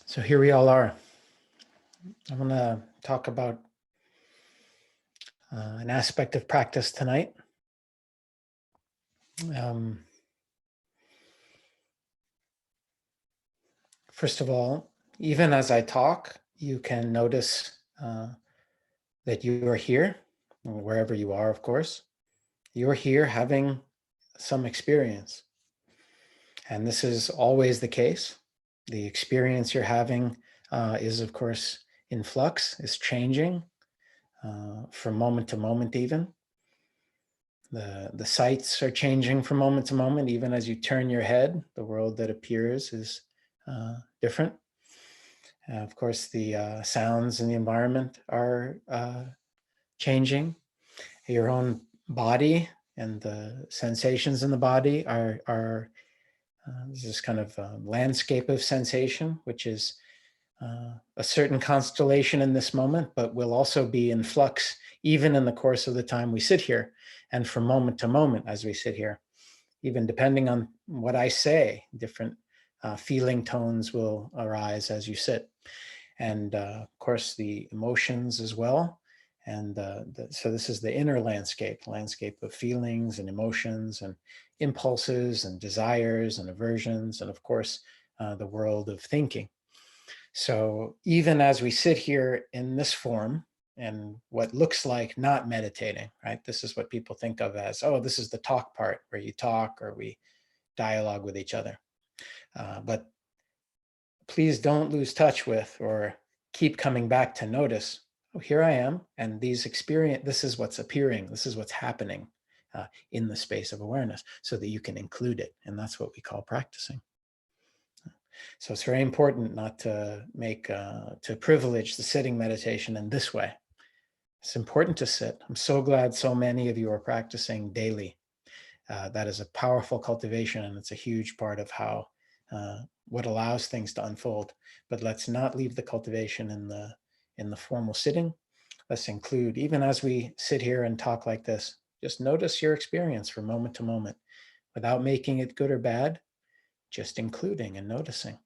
So here we all are. I'm going to talk about an aspect of practice tonight. First of all, even as I talk, you can notice that you are here, wherever you are, of course. You're here having some experience. And this is always the case. The experience you're having is, of course, in flux, is changing from moment to moment even. The sights are changing from moment to moment. Even as you turn your head, the world that appears is different. Of course, the sounds in the environment are changing. Your own body and the sensations in the body are this kind of landscape of sensation, which is a certain constellation in this moment, but will also be in flux even in the course of the time we sit here and from moment to moment as we sit here. Even depending on what I say, different feeling tones will arise as you sit. And of course, the emotions as well. And so this is the inner landscape of feelings and emotions and impulses and desires and aversions, and of course, the world of thinking. So even as we sit here in this form and what looks like not meditating, right? This is what people think of as, oh, this is the talk part where you talk or we dialogue with each other. But please don't lose touch with or keep coming back to notice, oh, here I am. And this is what's appearing. This is what's happening in the space of awareness so that you can include it. And that's what we call practicing. So it's very important not to to privilege the sitting meditation in this way. It's important to sit. I'm so glad so many of you are practicing daily. That is a powerful cultivation, and it's a huge part of how what allows things to unfold. But let's not leave the cultivation in the formal sitting. Let's include, even as we sit here and talk like this, just notice your experience from moment to moment without making it good or bad, just including and noticing.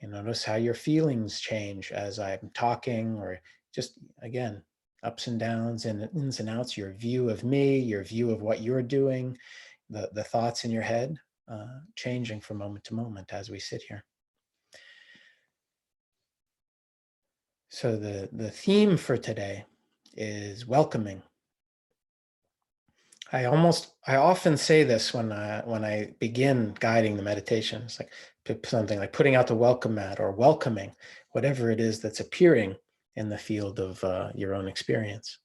You notice how your feelings change as I'm talking, or just, again, ups and downs and ins and outs, your view of me, your view of what you're doing, the thoughts in your head changing from moment to moment as we sit here. So the theme for today is welcoming. I often say this when I begin guiding the meditation. It's like something like putting out the welcome mat or welcoming whatever it is that's appearing in the field of your own experience.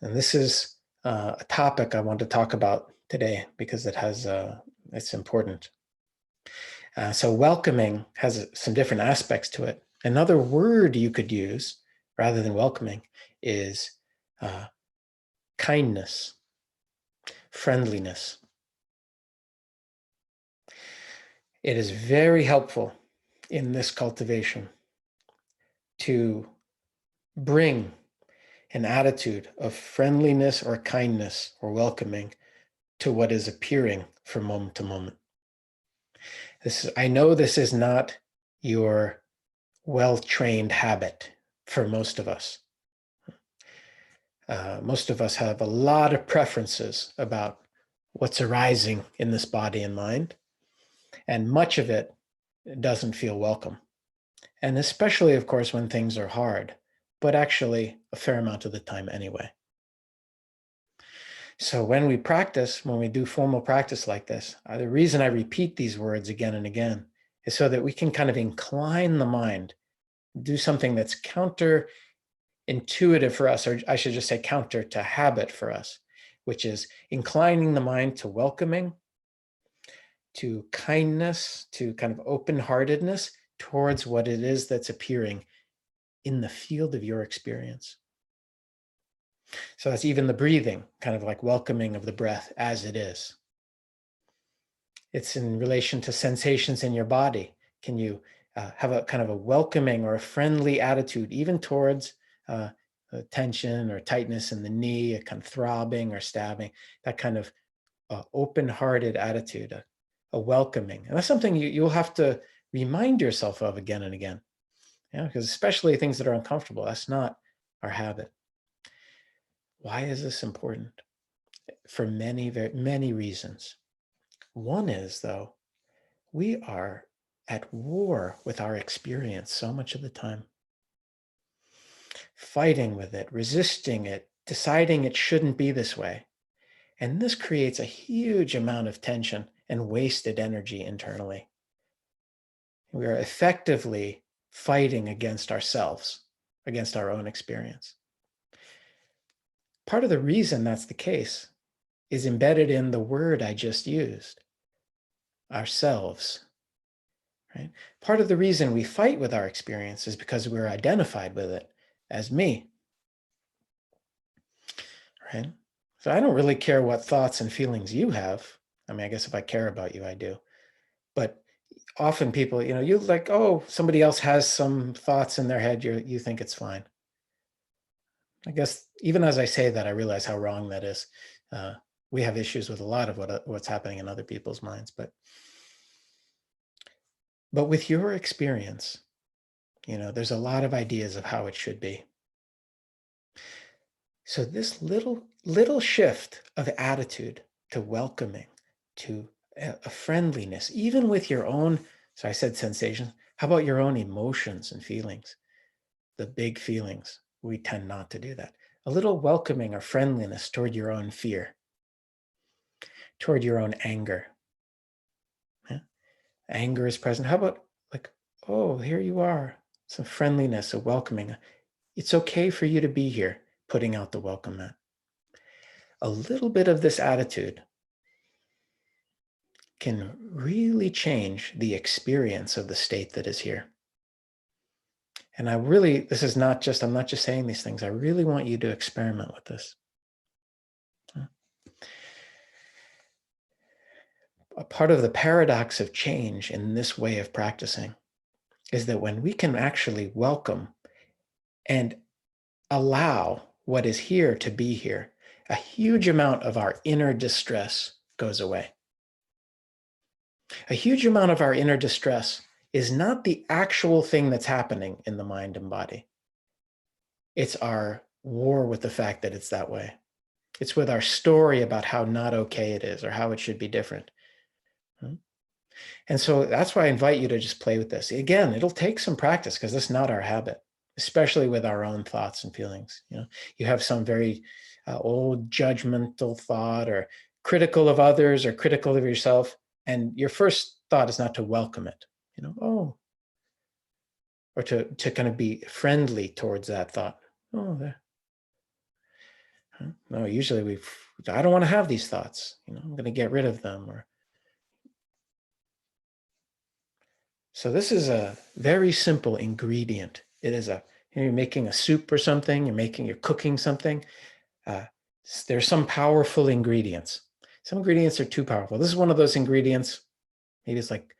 And this is a topic I want to talk about today because it's important. So welcoming has some different aspects to it. Another word you could use rather than welcoming is kindness, friendliness. It is very helpful in this cultivation to bring an attitude of friendliness or kindness or welcoming to what is appearing from moment to moment. I know this is not your well-trained habit for most of us. Most of us have a lot of preferences about what's arising in this body and mind, and much of it doesn't feel welcome. And especially, of course, when things are hard, but actually a fair amount of the time anyway. So when we do formal practice like this, the reason I repeat these words again and again is so that we can kind of incline the mind, do something that's counterintuitive for us, or I should just say counter to habit for us, which is inclining the mind to welcoming, to kindness, to kind of open-heartedness towards what it is that's appearing in the field of your experience. So that's even the breathing, kind of like welcoming of the breath as it is. It's in relation to sensations in your body. Can you have a kind of a welcoming or a friendly attitude, even towards tension or tightness in the knee, a kind of throbbing or stabbing, that kind of open-hearted attitude, a welcoming. And that's something you'll have to remind yourself of again and again. Yeah, because especially things that are uncomfortable, that's not our habit. Why is this important? For many, very many reasons. One is, though, we are at war with our experience so much of the time, fighting with it, resisting it, deciding it shouldn't be this way. And this creates a huge amount of tension and wasted energy internally. We are effectively fighting against ourselves, against our own experience. Part of the reason that's the case is embedded in the word I just used, ourselves. Right? Part of the reason we fight with our experience is because we're identified with it as me. Right? So I don't really care what thoughts and feelings you have. I mean, I guess if I care about you, I do. But often people, you like, oh, somebody else has some thoughts in their head, you think it's fine. I guess even as I say that, I realize how wrong that is. We have issues with a lot of what's happening in other people's minds, but with your experience, there's a lot of ideas of how it should be. So this little shift of attitude to welcoming, to a friendliness, even with your own, so I said sensations, how about your own emotions and feelings? The big feelings, we tend not to do that. A little welcoming or friendliness toward your own fear, toward your own anger. Yeah? Anger is present. How about like, oh, here you are. Some friendliness, a welcoming. It's okay for you to be here, putting out the welcome mat. A little bit of this attitude can really change the experience of the state that is here. And this is not just, I'm not just saying these things. I really want you to experiment with this. A part of the paradox of change in this way of practicing is that when we can actually welcome and allow what is here to be here, a huge amount of our inner distress goes away. A huge amount of our inner distress is not the actual thing that's happening in the mind and body. It's our war with the fact that it's that way. It's with our story about how not okay it is or how it should be different. And so that's why I invite you to just play with this. Again, it'll take some practice because that's not our habit, especially with our own thoughts and feelings. You have some very old judgmental thought or critical of others or critical of yourself. And your first thought is not to welcome it, or to kind of be friendly towards that thought. Oh, there. No, usually I don't want to have these thoughts. I'm going to get rid of them. So this is a very simple ingredient. It is you're making a soup or something. You're cooking something. There's some powerful ingredients. Some ingredients are too powerful. This is one of those ingredients. Maybe it's like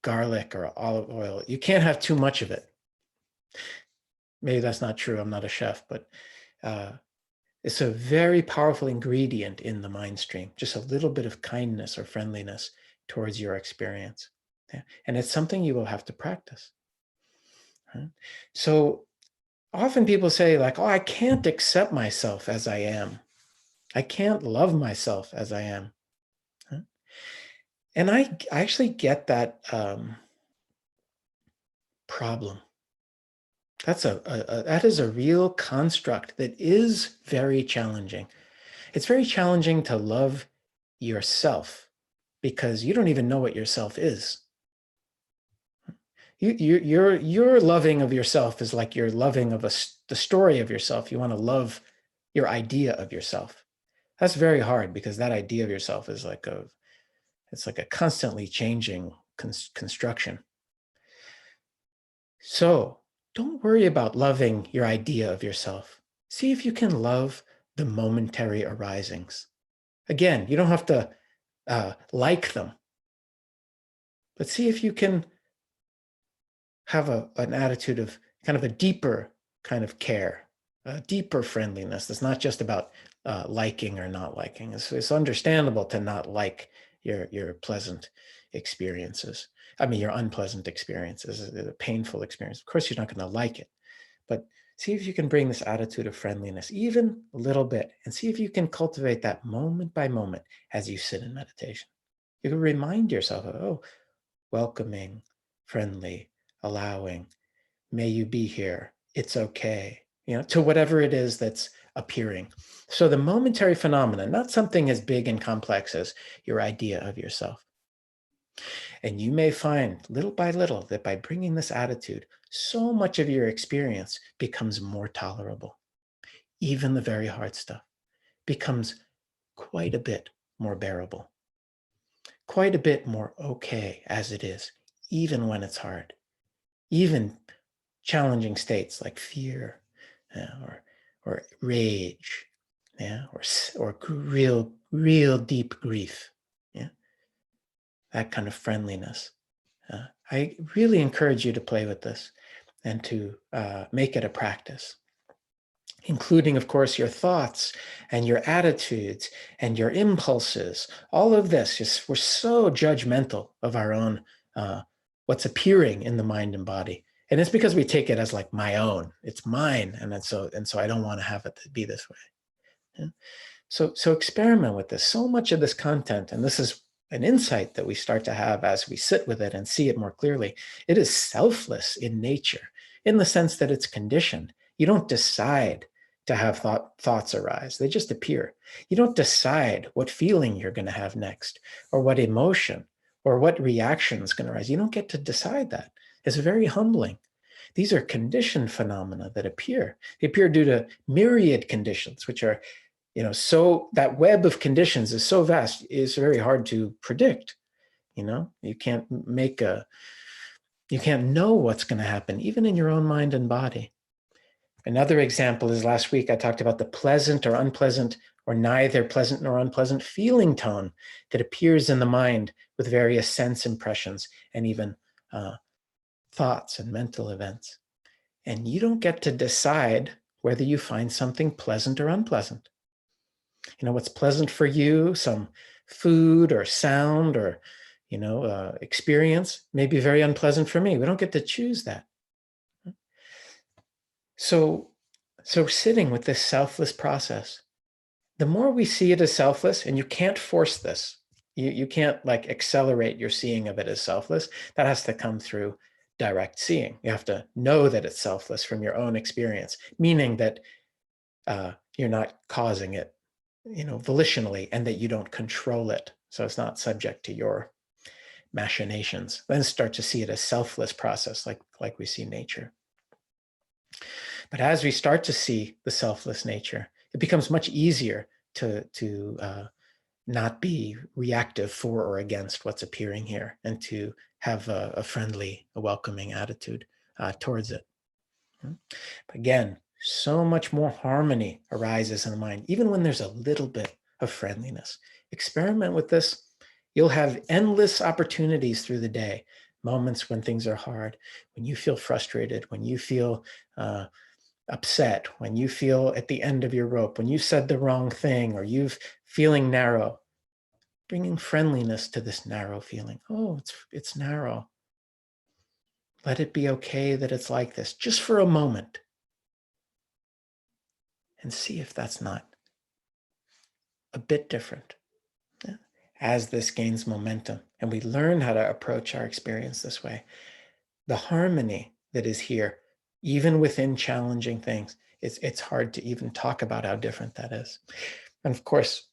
garlic or olive oil. You can't have too much of it. Maybe that's not true. I'm not a chef, but it's a very powerful ingredient in the mind stream. Just a little bit of kindness or friendliness towards your experience. Yeah. And it's something you will have to practice. Right? So often people say like, oh, I can't accept myself as I am. I can't love myself as I am. Right? And I actually get that problem. That is a real construct that is very challenging. It's very challenging to love yourself because you don't even know what yourself is. Your loving of yourself is like your loving of the story of yourself. You want to love your idea of yourself. That's very hard because that idea of yourself is it's like a constantly changing construction. So don't worry about loving your idea of yourself. See if you can love the momentary arisings. Again, you don't have to like them, but see if you can have an attitude of kind of a deeper kind of care, a deeper friendliness. That's not just about liking or not liking. It's understandable to not like your pleasant experiences, I mean, your unpleasant experiences, a painful experience. Of course, you're not going to like it, but see if you can bring this attitude of friendliness, even a little bit, and see if you can cultivate that moment by moment as you sit in meditation. You can remind yourself of, oh, welcoming, friendly, allowing, may you be here, it's okay, to whatever it is that's appearing. So the momentary phenomena, not something as big and complex as your idea of yourself. And you may find little by little that by bringing this attitude, so much of your experience becomes more tolerable. Even the very hard stuff becomes quite a bit more bearable, quite a bit more okay as it is, even when it's hard, even challenging states like fear, or rage, or real deep grief, that kind of friendliness. I really encourage you to play with this and to make it a practice, including, of course, your thoughts and your attitudes and your impulses. All of this, we're so judgmental of our own, what's appearing in the mind and body. And it's because we take it as like my own, it's mine. And so I don't want to have it to be this way. Yeah? So experiment with this. So much of this content, and this is an insight that we start to have as we sit with it and see it more clearly. It is selfless in nature, in the sense that it's conditioned. You don't decide to have thoughts arise. They just appear. You don't decide what feeling you're going to have next, or what emotion, or what reaction is going to arise. You don't get to decide that. It's very humbling. These are conditioned phenomena that appear. They appear due to myriad conditions, which are, so that web of conditions is so vast, it's very hard to predict. You can't you can't know what's going to happen, even in your own mind and body. Another example is last week I talked about the pleasant or unpleasant, or neither pleasant nor unpleasant feeling tone that appears in the mind with various sense impressions and even thoughts and mental events. And you don't get to decide whether you find something pleasant or unpleasant. What's pleasant for you, some food or sound or, experience, may be very unpleasant for me. We don't get to choose that. So sitting with this selfless process, the more we see it as selfless, and you can't force this, you can't like accelerate your seeing of it as selfless. That has to come through direct seeing. You have to know that it's selfless from your own experience, meaning that you're not causing it, volitionally, and that you don't control it. So it's not subject to your machinations. Then start to see it as selfless process, like we see nature. But as we start to see the selfless nature, it becomes much easier to not be reactive for or against what's appearing here, and to have a friendly, a welcoming attitude towards it. Again, so much more harmony arises in the mind, even when there's a little bit of friendliness. Experiment with this. You'll have endless opportunities through the day, moments when things are hard, when you feel frustrated, when you feel upset, when you feel at the end of your rope, when you said the wrong thing, or you're feeling narrow. Bringing friendliness to this narrow feeling. Oh, it's narrow. Let it be okay that it's like this, just for a moment. And see if that's not a bit different. As this gains momentum and we learn how to approach our experience this way, the harmony that is here, even within challenging things, it's hard to even talk about how different that is. And of course,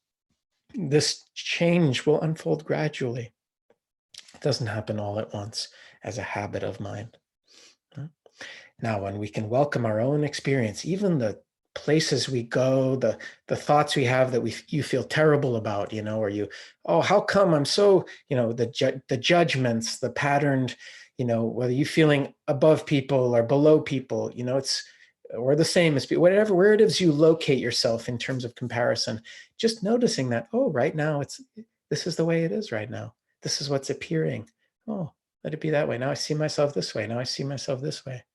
this change will unfold gradually. It doesn't happen all at once as a habit of mind. Now, when we can welcome our own experience, even the places we go, the thoughts we have that you feel terrible about, or oh, how come I'm so, the judgments, the patterned, whether you're feeling above people or below people, or the same as people, where it is you locate yourself in terms of comparison, just noticing that, oh, right now this is the way it is right now. This is what's appearing. Oh, let it be that way. Now I see myself this way. Now I see myself this way.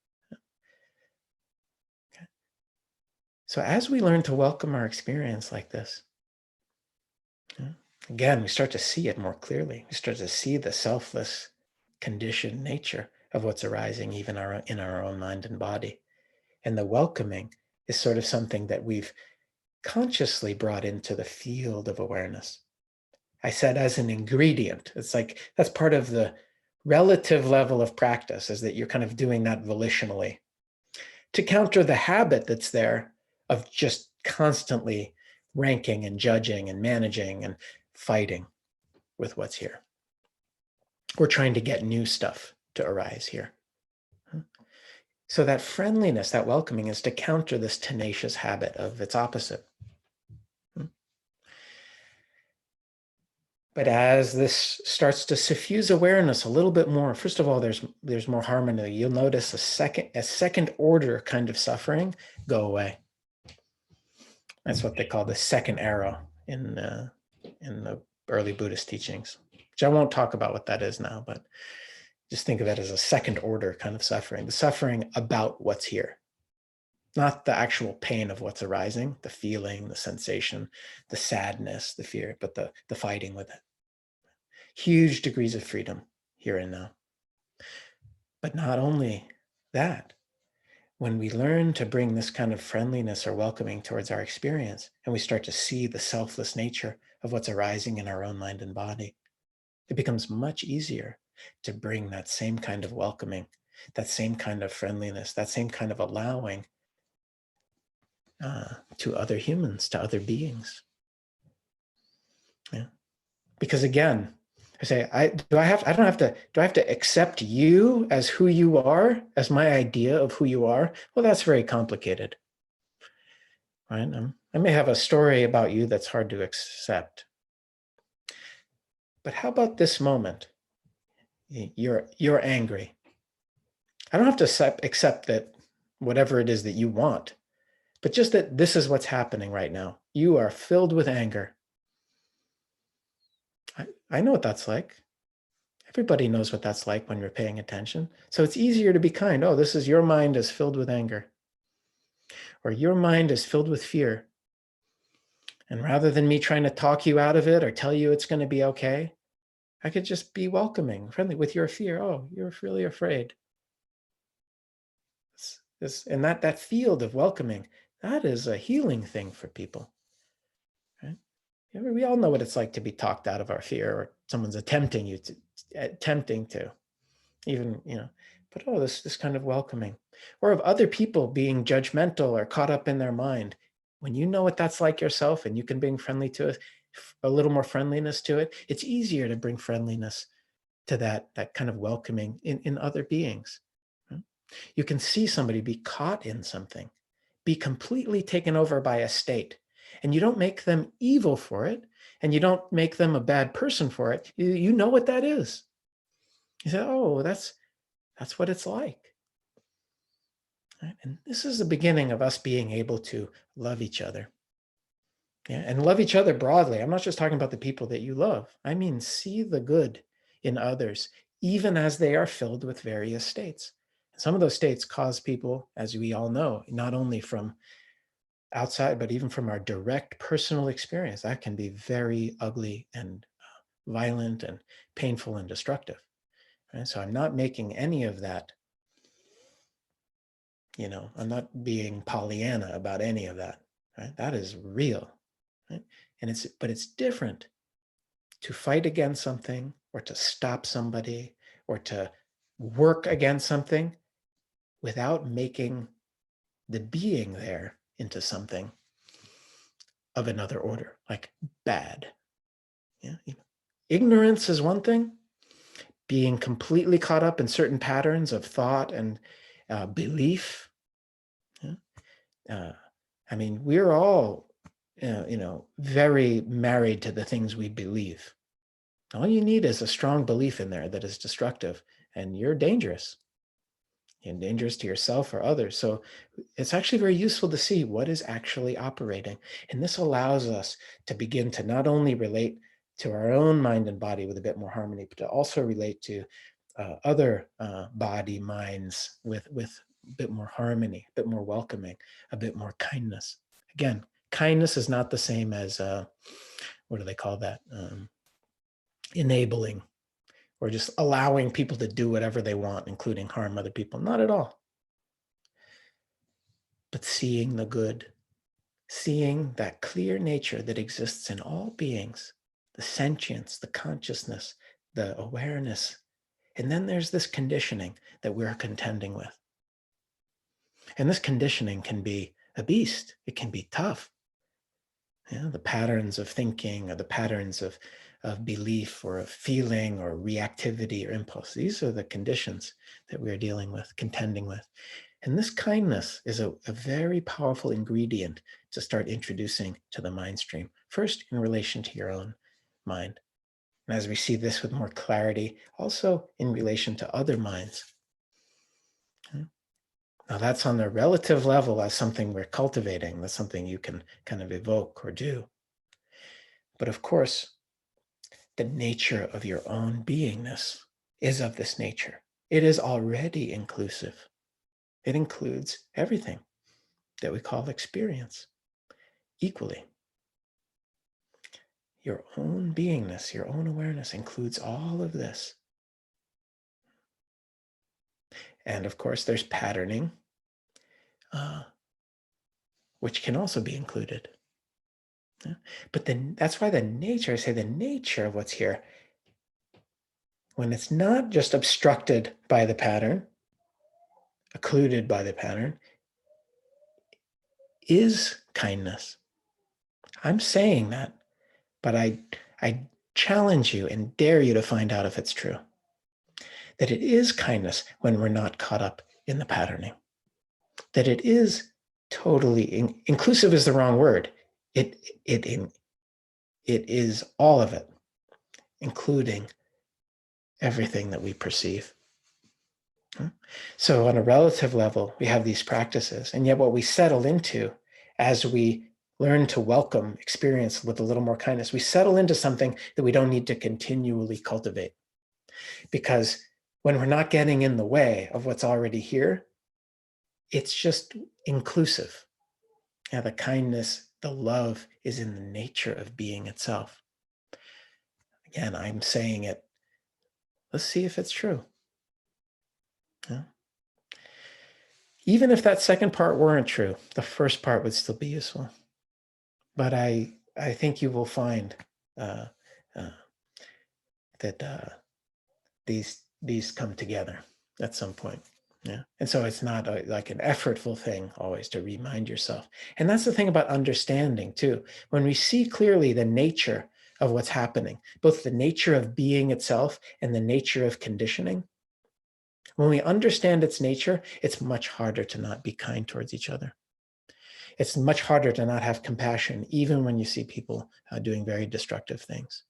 So as we learn to welcome our experience like this, again, we start to see it more clearly. We start to see the selfless conditioned nature of what's arising even in our own mind and body. And the welcoming is sort of something that we've consciously brought into the field of awareness. I said as an ingredient. It's like that's part of the relative level of practice, is that you're kind of doing that volitionally to counter the habit that's there of just constantly ranking and judging and managing and fighting with what's here. We're trying to get new stuff to arise here. So that friendliness, that welcoming, is to counter this tenacious habit of its opposite. But as this starts to suffuse awareness a little bit more, first of all, there's more harmony. You'll notice a second order kind of suffering go away. That's what they call the second arrow in the early Buddhist teachings, which I won't talk about what that is now, but just think of it as a second order kind of suffering, the suffering about what's here, not the actual pain of what's arising, the feeling, the sensation, the sadness, the fear, but the fighting with it. Huge degrees of freedom here and now. But not only that, when we learn to bring this kind of friendliness or welcoming towards our experience, and we start to see the selfless nature of what's arising in our own mind and body, it becomes much easier to bring that same kind of welcoming, that same kind of friendliness, that same kind of allowing to other humans, to other beings. Yeah. Because again, I say, do I have to accept you as who you are, as my idea of who you are? Well, that's very complicated, right? I may have a story about you that's hard to accept. But how about this moment? You're angry. I don't have to accept that whatever it is that you want, but just that this is what's happening right now. You are filled with anger. I know what that's like. Everybody knows what that's like when you're paying attention. So it's easier to be kind. Oh, this is your mind is filled with anger. Or your mind is filled with fear. And rather than me trying to talk you out of it or tell you it's going to be okay, I could just be welcoming, friendly with your fear. Oh, you're really afraid. And that field of welcoming, that is a healing thing for people. Right? We all know what it's like to be talked out of our fear, or someone's attempting to even, but this kind of welcoming, or of other people being judgmental or caught up in their mind. When you know what that's like yourself and you can bring friendly to it, a little more friendliness to it, it's easier to bring friendliness to that kind of welcoming in other beings. You can see somebody be caught in something, be completely taken over by a state, and you don't make them evil for it, and you don't make them a bad person for it. You know what that is. You say, oh, that's what it's like. Right? And this is the beginning of us being able to love each other. Yeah, and love each other broadly. I'm not just talking about the people that you love. I mean, see the good in others, even as they are filled with various states. Some of those states cause people, as we all know, not only from outside, but even from our direct personal experience, that can be very ugly and violent and painful and destructive. Right? So I'm not making any of that, I'm not being Pollyanna about any of that. Right? That is real. Right? But it's different to fight against something, or to stop somebody, or to work against something without making the being there into something of another order, like bad. Yeah. Ignorance is one thing. Being completely caught up in certain patterns of thought and belief. Yeah. We're all, very married to the things we believe. All you need is a strong belief in there that is destructive, and you're dangerous. You're dangerous to yourself or others. So it's actually very useful to see what is actually operating. And this allows us to begin to not only relate to our own mind and body with a bit more harmony, but to also relate to other body minds with a bit more harmony, a bit more welcoming, a bit more kindness. Again, kindness is not the same as, what do they call that? Enabling. or just allowing people to do whatever they want, including harm other people. Not at all. But seeing the good, seeing that clear nature that exists in all beings, the sentience, the consciousness, the awareness. And then there's this conditioning that we're contending with. And this conditioning can be a beast. It can be tough. The patterns of thinking or the patterns of belief or of feeling or reactivity or impulse. These are the conditions that we're dealing with, contending with. And this kindness is a very powerful ingredient to start introducing to the mind stream. First, in relation to your own mind. And as we see this with more clarity, also in relation to other minds. Now that's on the relative level as something we're cultivating. That's something you can kind of evoke or do. But of course, the nature of your own beingness is of this nature. It is already inclusive. It includes everything that we call experience equally. Your own beingness, your own awareness includes all of this. And of course, there's patterning, which can also be included. But then that's why the nature, I say the nature of what's here, when it's not just obstructed by the pattern, occluded by the pattern, is kindness. I'm saying that, but I challenge you and dare you to find out if it's true. That it is kindness when we're not caught up in the patterning. That it is totally, inclusive is the wrong word. It is all of it, including everything that we perceive. So on a relative level, we have these practices, and yet what we settle into as we learn to welcome experience with a little more kindness, we settle into something that we don't need to continually cultivate. Because when we're not getting in the way of what's already here, it's just inclusive. Yeah, the kindness, the love is in the nature of being itself. Again, I'm saying it. Let's see if it's true. Yeah. Even if that second part weren't true, the first part would still be useful. But I think you will find that these come together at some point. Yeah. And so it's not like an effortful thing always to remind yourself. And that's the thing about understanding too. When we see clearly the nature of what's happening, both the nature of being itself and the nature of conditioning, when we understand its nature, it's much harder to not be kind towards each other. It's much harder to not have compassion, even when you see people doing very destructive things.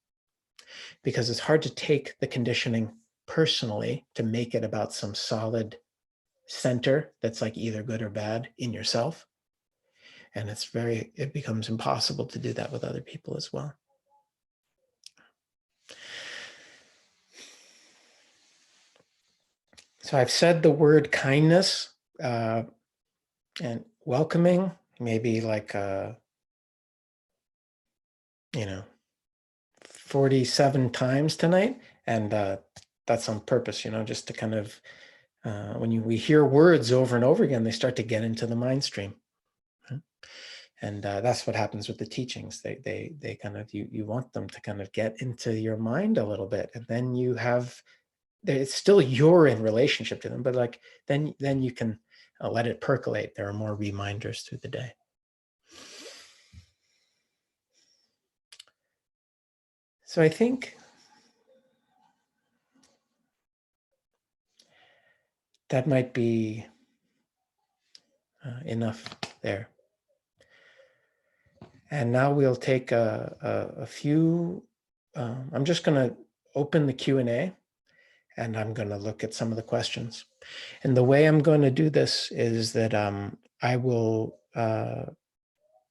Because it's hard to take the conditioning personally to make it about some solid center that's like either good or bad in yourself. And it becomes impossible to do that with other people as well. So I've said the word kindness and welcoming, maybe like 47 times tonight, and that's on purpose, just to kind of when we hear words over and over again, they start to get into the mind stream. And that's what happens with the teachings. They kind of, you want them to kind of get into your mind a little bit, and then it's still you're in relationship to them, but like then you can let it percolate. There are more reminders through the day. So I think that might be enough there. And now we'll take a few, I'm just going to open the Q&A, and I'm going to look at some of the questions. And the way I'm going to do this is that I will,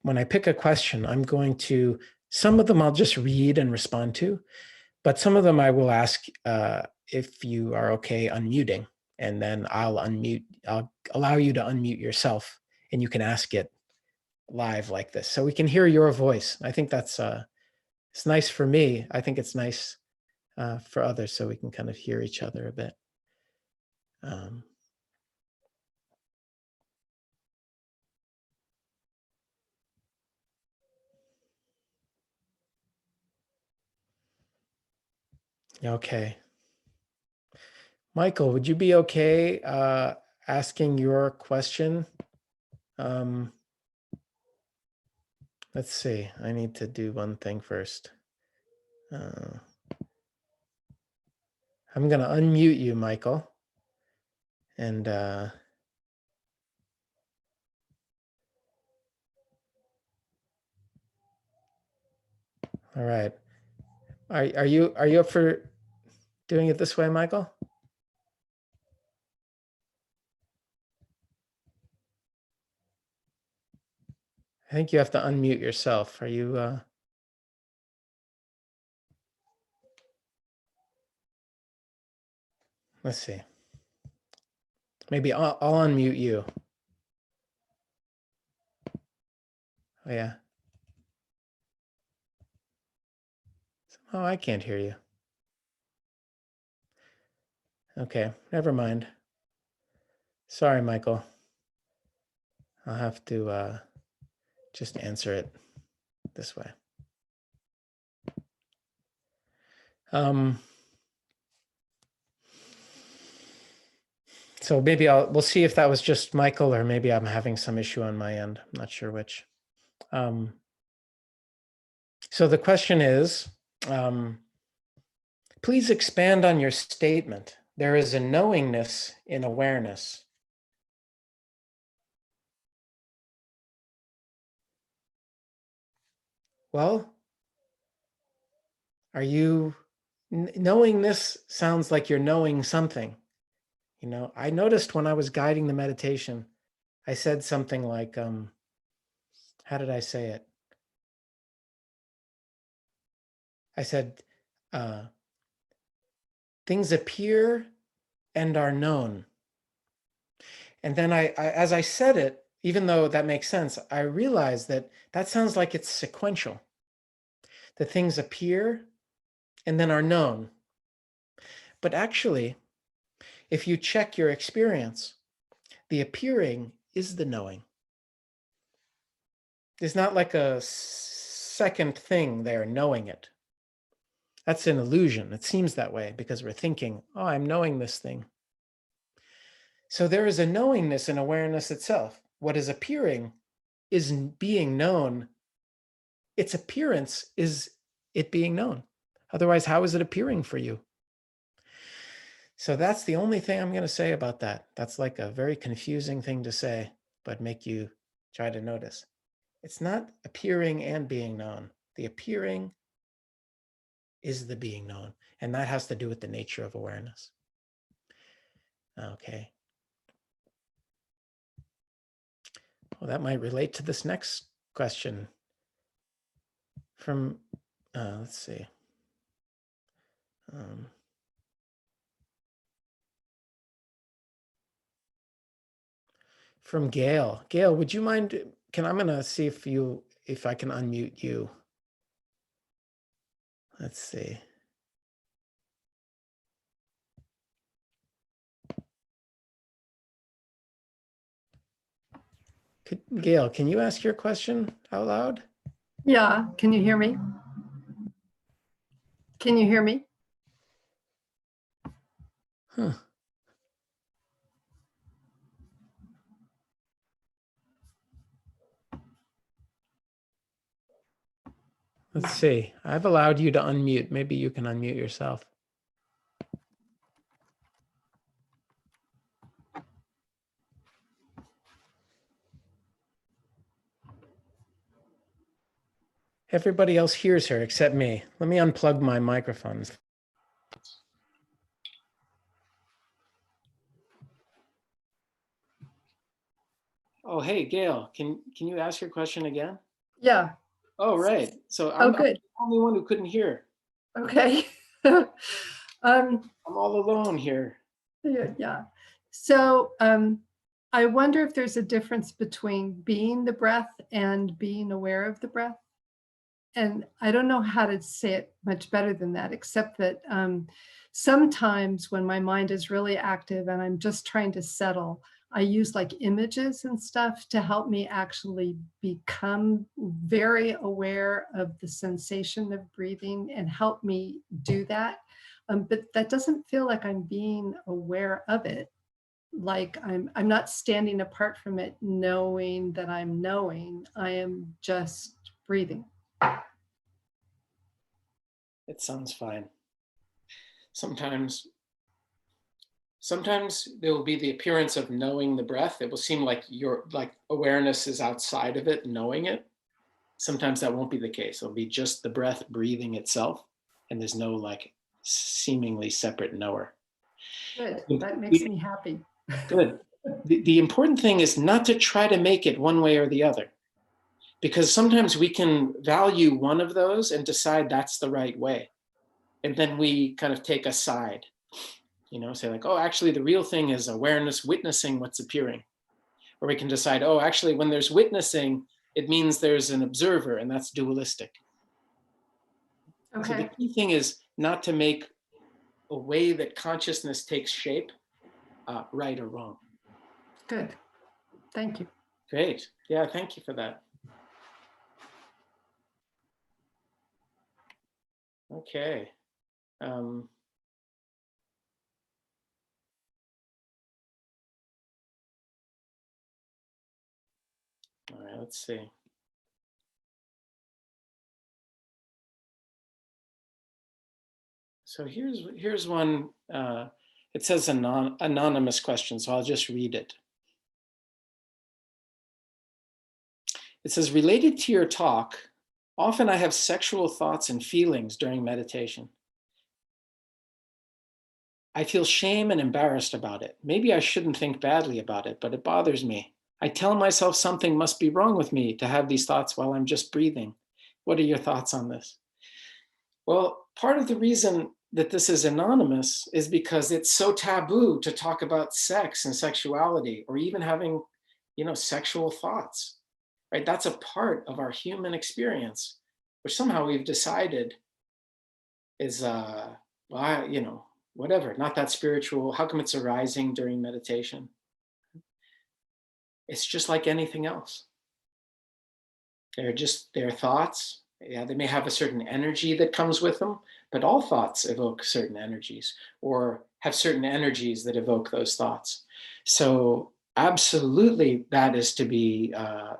when I pick a question, I'm going to, some of them I'll just read and respond to, but some of them I will ask if you are okay unmuting, and then I'll allow you to unmute yourself, and you can ask it live like this, so we can hear your voice. I think that's it's nice for me. I think it's nice for others so we can kind of hear each other a bit. Okay. Michael, would you be okay asking your question? Let's see, I need to do one thing first. I'm going to unmute you, Michael. And all right. Are you up for doing it this way, Michael? I think you have to unmute yourself. Are you let's see. Maybe I'll unmute you. Oh yeah. Oh, I can't hear you. Okay, never mind. Sorry, Michael. I'll have to just answer it this way. So maybe we'll see if that was just Michael or maybe I'm having some issue on my end. I'm not sure which. So the question is, please expand on your statement. There is a knowingness in awareness. Well, are you knowing this? Sounds like you're knowing something. You know, I noticed when I was guiding the meditation, I said something like, how did I say it? I said, things appear and are known. And then I, as I said it, even though that makes sense, I realized that that sounds like it's sequential. The things appear and then are known. But actually, if you check your experience, the appearing is the knowing. There's not like a second thing there knowing it. That's an illusion. It seems that way because we're thinking, oh, I'm knowing this thing. So there is a knowingness in awareness itself. What is appearing is being known. Its appearance is it being known. Otherwise, how is it appearing for you? So that's the only thing I'm going to say about that. That's like a very confusing thing to say, but make you try to notice. It's not appearing and being known. The appearing is the being known, and that has to do with the nature of awareness. Okay. Well, that might relate to this next question from, let's see. From Gail. Gail, would you mind, I'm going to see if I can unmute you. Let's see. Gail, can you ask your question out loud? Yeah, can you hear me? Can you hear me? Huh. Let's see. I've allowed you to unmute. Maybe you can unmute yourself. Everybody else hears her except me. Let me unplug my microphones. Oh, hey, Gail, can you ask your question again? Yeah. Oh, right. So I'm good. the only one who couldn't hear. Okay. I'm all alone here. Yeah. So I wonder if there's a difference between being the breath and being aware of the breath. and I don't know how to say it much better than that, except that sometimes when my mind is really active and I'm just trying to settle, I use like images and stuff to help me actually become very aware of the sensation of breathing and help me do that. But that doesn't feel like I'm being aware of it. Like I'm not standing apart from it, knowing that I'm knowing. I am just breathing. It sounds fine. Sometimes there will be the appearance of knowing the breath. It will seem like your awareness is outside of it, knowing it. Sometimes that won't be the case. It'll be just the breath breathing itself, and there's no like seemingly separate knower. Good. That makes me happy. Good. The important thing is not to try to make it one way or the other, because sometimes we can value one of those and decide that's the right way. And then we kind of take a side, say like, oh, actually the real thing is awareness witnessing what's appearing. Or we can decide, oh, actually when there's witnessing, it means there's an observer, and that's dualistic. Okay. So the key thing is not to make a way that consciousness takes shape right or wrong. Good. Thank you. Great. Yeah, thank you for that. Okay. All right, let's see. So here's one. It says anonymous question, so I'll just read it. It says, related to your talk, often I have sexual thoughts and feelings during meditation. I feel shame and embarrassed about it. Maybe I shouldn't think badly about it, but it bothers me. I tell myself something must be wrong with me to have these thoughts while I'm just breathing. What are your thoughts on this? Well, part of the reason that this is anonymous is because it's so taboo to talk about sex and sexuality, or even having, sexual thoughts, right? That's a part of our human experience, which somehow we've decided is, whatever, not that spiritual. How come it's arising during meditation? It's just like anything else. They're thoughts. Yeah, they may have a certain energy that comes with them, but all thoughts evoke certain energies, or have certain energies that evoke those thoughts. So absolutely that is to be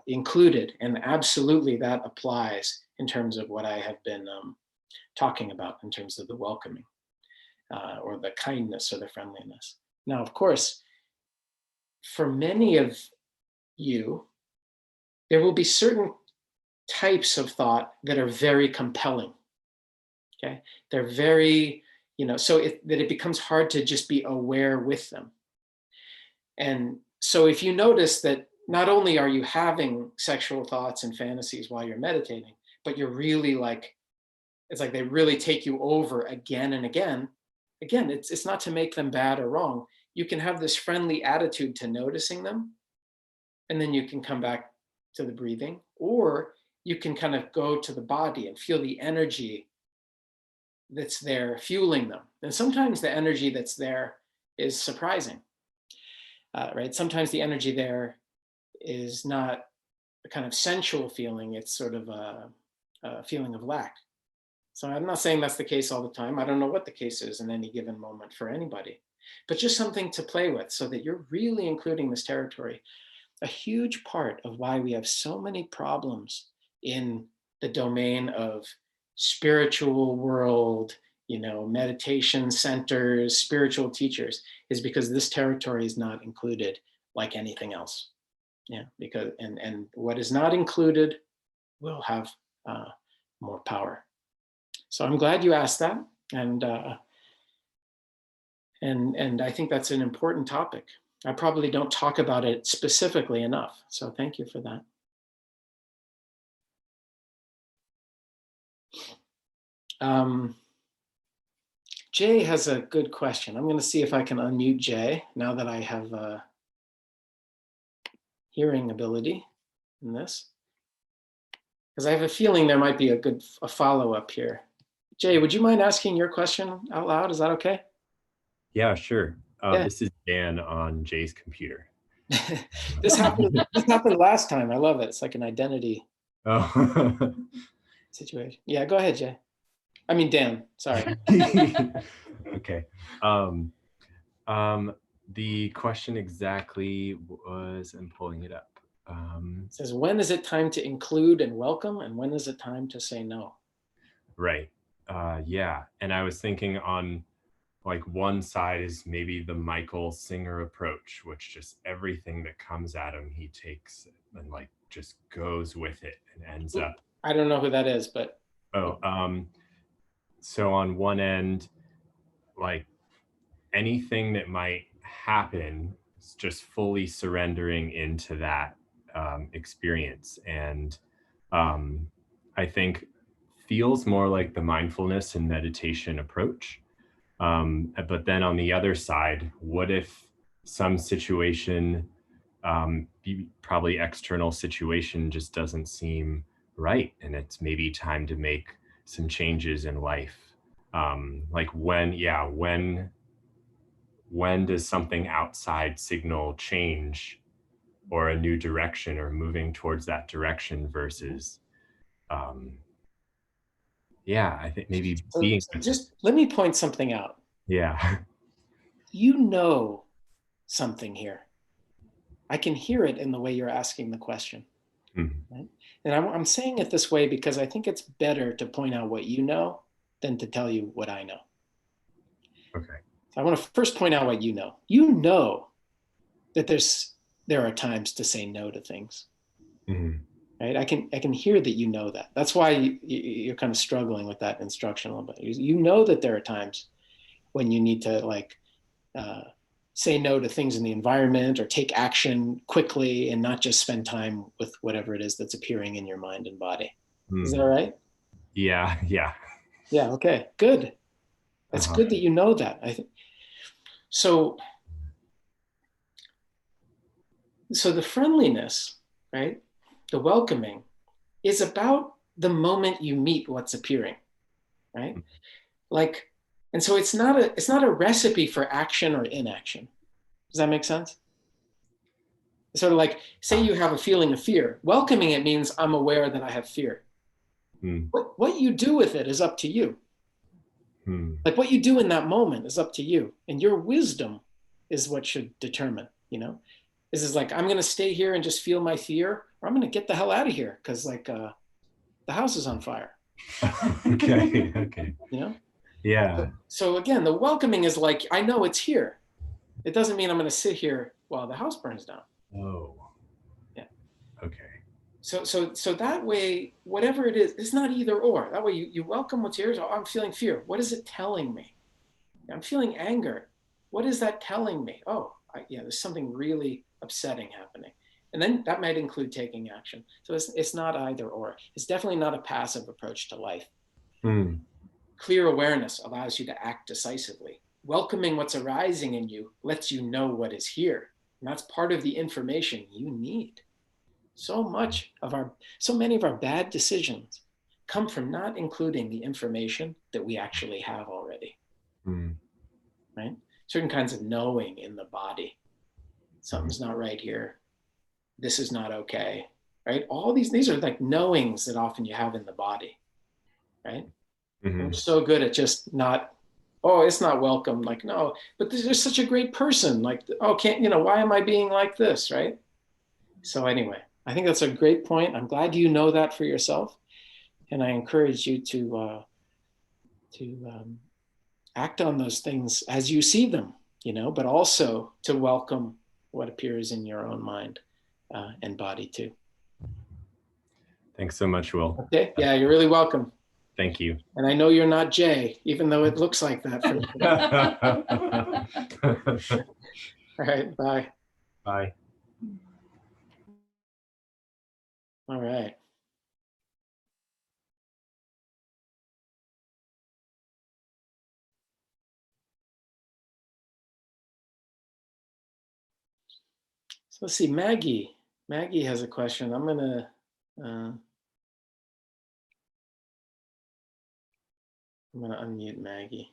included, and absolutely that applies in terms of what I have been talking about in terms of the welcoming or the kindness or the friendliness. Now, of course, for many of you, there will be certain types of thought that are very compelling. Okay, they're very, so that it becomes hard to just be aware with them. And so if you notice that not only are you having sexual thoughts and fantasies while you're meditating, but you're really like, it's like they really take you over again and again. Again, it's not to make them bad or wrong. You can have this friendly attitude to noticing them, and then you can come back to the breathing, or you can kind of go to the body and feel the energy that's there fueling them. And sometimes the energy that's there is surprising, right? Sometimes the energy there is not a kind of sensual feeling. It's sort of a feeling of lack. So I'm not saying that's the case all the time. I don't know what the case is in any given moment for anybody, but just something to play with so that you're really including this territory. A huge part of why we have so many problems in the domain of spiritual world, meditation centers, spiritual teachers, is because this territory is not included like anything else. Yeah, because and what is not included will have more power. So I'm glad you asked that, and I think that's an important topic. I probably don't talk about it specifically enough, so thank you for that. Jay has a good question. I'm going to see if I can unmute Jay now that I have hearing ability in this. because I have a feeling there might be a follow-up here. Jay, would you mind asking your question out loud? Is that okay? Yeah, sure. Yeah. This is Dan on Jay's computer. This happened last time. I love it. It's like an identity Oh. situation. Yeah, go ahead, Jay. I mean, Dan, sorry. Okay. The question exactly was, I'm pulling it up. It says, when is it time to include and welcome, and when is it time to say no? Right. Yeah. And I was thinking on like one side is maybe the Michael Singer approach, which just everything that comes at him, he takes and like just goes with it and ends up. I don't know who that is, but. Oh, so on one end, like anything that might happen, is just fully surrendering into that experience. And I think feels more like the mindfulness and meditation approach. But then on the other side, what if some situation, probably external situation, just doesn't seem right, and it's maybe time to make some changes in life? Like when does something outside signal change or a new direction or moving towards that direction versus I think maybe being So just let me point something out. yeah. You know something here. I can hear it in the way you're asking the question. Right? And I'm saying it this way because I think it's better to point out what you know than to tell you what I know. Okay. So I want to first point out what you know. You know that there are times to say no to things. Right? I can hear that you know that. That's why you're kind of struggling with that instruction a little bit. You know that there are times when you need to like say no to things in the environment or take action quickly and not just spend time with whatever it is that's appearing in your mind and body. Is that right? Yeah. Yeah. Okay. Good. It's good that you know that. I think so. So the friendliness, right? The welcoming is about the moment you meet what's appearing, right? Like, and so it's not a recipe for action or inaction. Does that make sense? Sort of like, say you have a feeling of fear. Welcoming it means I'm aware that I have fear. What you do with it is up to you. Like what you do in that moment is up to you. And your wisdom is what should determine, This is like, I'm going to stay here and just feel my fear, or I'm going to get the hell out of here because like the house is on fire. Okay. Yeah. So again, the welcoming is like, I know it's here. It doesn't mean I'm going to sit here while the house burns down. Oh. Yeah. Okay. So that way, whatever it is, it's not either or. That way you welcome what's here. Oh, I'm feeling fear. What is it telling me? I'm feeling anger. What is that telling me? Oh, there's something really upsetting happening. And then that might include taking action. So it's not either or. It's definitely not a passive approach to life. Clear awareness allows you to act decisively. Welcoming what's arising in you lets you know what is here. And that's part of the information you need. So many of our bad decisions come from not including the information that we actually have already. Right? Certain kinds of knowing in the body. Something's not right here. This is not okay. Right? All these are like knowings that often you have in the body. Right? We're so good at just not, it's not welcome. Like, no, but there's such a great person. Like, why am I being like this? Right? So anyway, I think that's a great point. I'm glad you know that for yourself. And I encourage you to act on those things as you see them, but also to welcome what appears in your own mind and body too. Thanks so much, Will. Okay. Yeah, you're really welcome. Thank you. And I know you're not Jay, even though it looks like that for me. All right. Bye. Bye. All right. So let's see, Maggie. Maggie has a question. I'm going to I'm going to unmute Maggie.